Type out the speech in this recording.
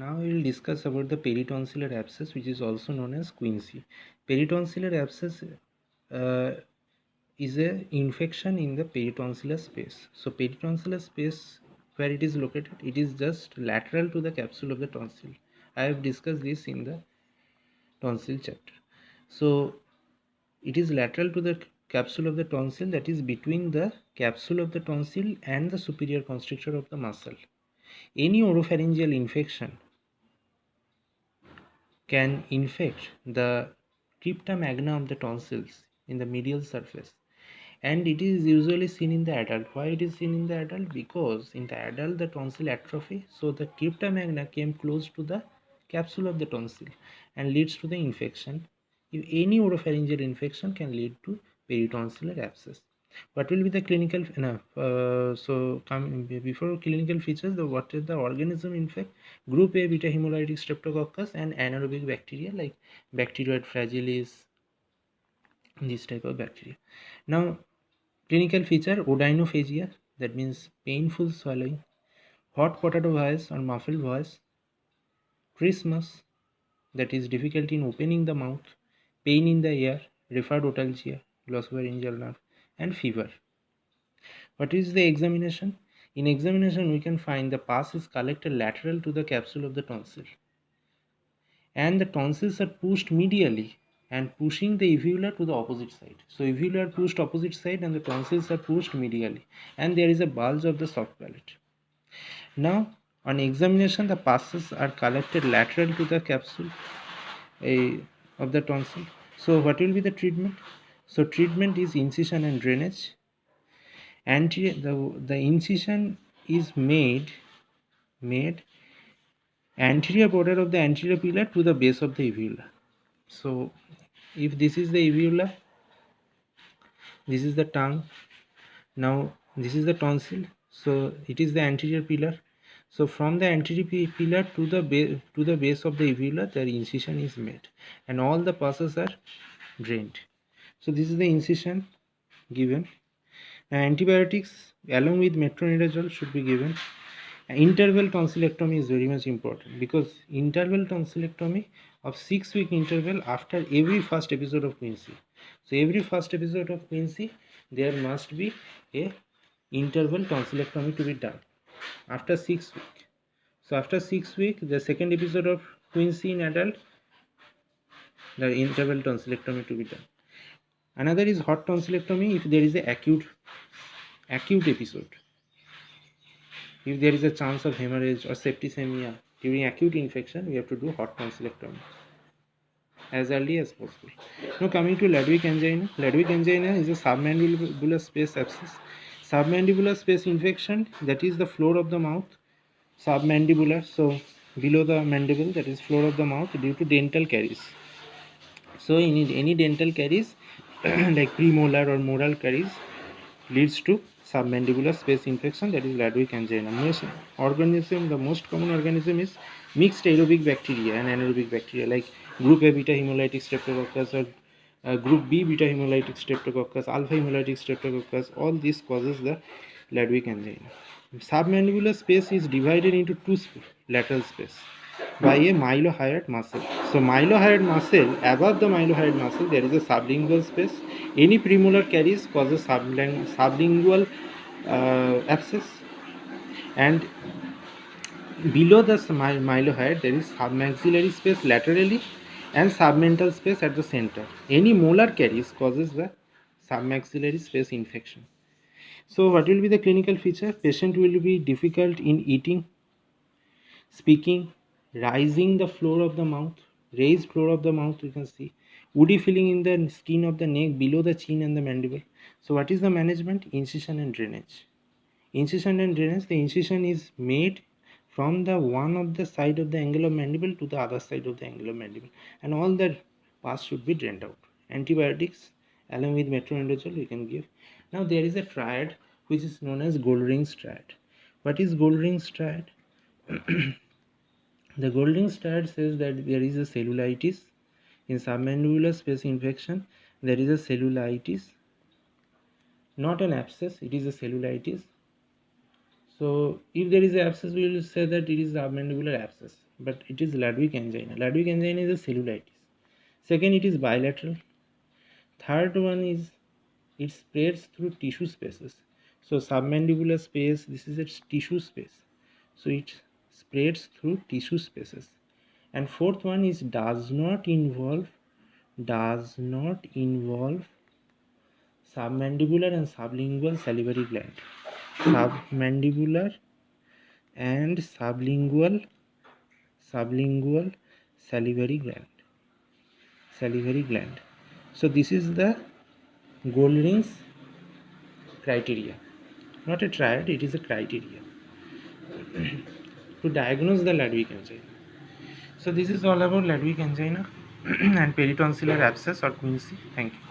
Now we will discuss about the peritonsillar abscess, which is also known as quinsy. Peritonsillar abscess is a infection in the peritonsillar space. So peritonsillar space, where it is located, it is just lateral to the capsule of the tonsil. I have discussed this in the tonsil chapter. So it is lateral to the capsule of the tonsil, that is between the capsule of the tonsil and the superior constrictor of the muscle. Any oropharyngeal infection can infect the crypta magna of the tonsils in the medial surface, and it is usually seen in the adult. Why it is seen in the adult? Because in the adult the tonsil atrophy, so the crypta magna came close to the capsule of the tonsil and leads to the infection. If any oropharyngeal infection can lead to peritonsillar abscess. What will be the clinical before clinical features, what is the organism infect? Group A beta hemolytic streptococcus and anaerobic bacteria like Bacteroides fragilis, this type of bacteria. Now clinical feature: odynophagia, that means painful swallowing, hot potato voice or muffled voice, trismus, that is difficulty in opening the mouth, pain in the ear, referred glossopharyngeal nerve, and fever. What is the examination? In examination, we can find the pus is collected lateral to the capsule of the tonsil, and the tonsils are pushed medially and pushing the uvula to the opposite side. So uvula are pushed opposite side and the tonsils are pushed medially, and there is a bulge of the soft palate. Now on examination, the pus are collected lateral to the capsule of the tonsil. So what will be the treatment? So treatment is incision and drainage. The incision is made anterior border of the anterior pillar to the base of the uvula. So if this is the uvula, this is the tongue, now this is the tonsil, so it is the anterior pillar. So from the anterior pillar to the base of the uvula, the incision is made and all the pulses are drained. So this is the incision given. Antibiotics along with metronidazole should be given. Interval tonsillectomy is very much important, because interval tonsillectomy of 6-week interval after every first episode of quinsy. So every first episode of quinsy there must be a interval tonsillectomy to be done after 6 weeks. So after 6 weeks, the second episode of quinsy in adult, the interval tonsillectomy to be done. Another is hot tonsillectomy if there is a acute episode. If there is a chance of hemorrhage or septicemia during acute infection, we have to do hot tonsillectomy as early as possible. Now coming to Ludwig angina. Ludwig angina is a submandibular space abscess. Submandibular space infection, that is the floor of the mouth, submandibular, so below the mandible, that is floor of the mouth, due to dental caries. So in any dental caries like premolar or molar caries leads to submandibular space infection, that is Ludwig angina. The most common organism is mixed aerobic bacteria and anaerobic bacteria like group A beta hemolytic streptococcus or group B beta hemolytic streptococcus, alpha hemolytic streptococcus. All this causes the Ludwig angina. Submandibular space is divided into two lateral space by a mylohyoid muscle. So mylohyoid muscle, above the mylohyoid muscle there is a sublingual space. Any premolar caries causes sublingual abscess, and below the mylohyoid there is submaxillary space laterally and submental space at the center. Any molar caries causes the submaxillary space infection. So what will be the clinical feature? Patient will be difficult in eating, speaking, raising the floor of the mouth, raised floor of the mouth, you can see woody feeling in the skin of the neck below the chin and the mandible. So what is the management? Incision and drainage. Incision and drainage, the incision is made from the one of the side of the angle of mandible to the other side of the angle of mandible, and all the pus should be drained out. Antibiotics along with metronidazole you can give. Now there is a triad which is known as Goldring's triad. What is Goldring's triad? The Goldring's triad says that there is a cellulitis in submandibular space infection. There is a cellulitis, not an abscess, it is a cellulitis. So if there is an abscess, we will say that it is submandibular abscess. but it is Ludwig angina. Ludwig angina is a cellulitis. Second, it is bilateral. Third one is it spreads through tissue spaces. So submandibular space, this is its tissue space. So it spreads through tissue spaces. And fourth one is does not involve submandibular and sublingual salivary gland. Submandibular and sublingual salivary gland. So this is the Goldring's criteria, not a triad, it is a criteria to diagnose the Ludwig angina. So this is all about Ludwig angina and peritonsillar abscess or quinsy. Thank you.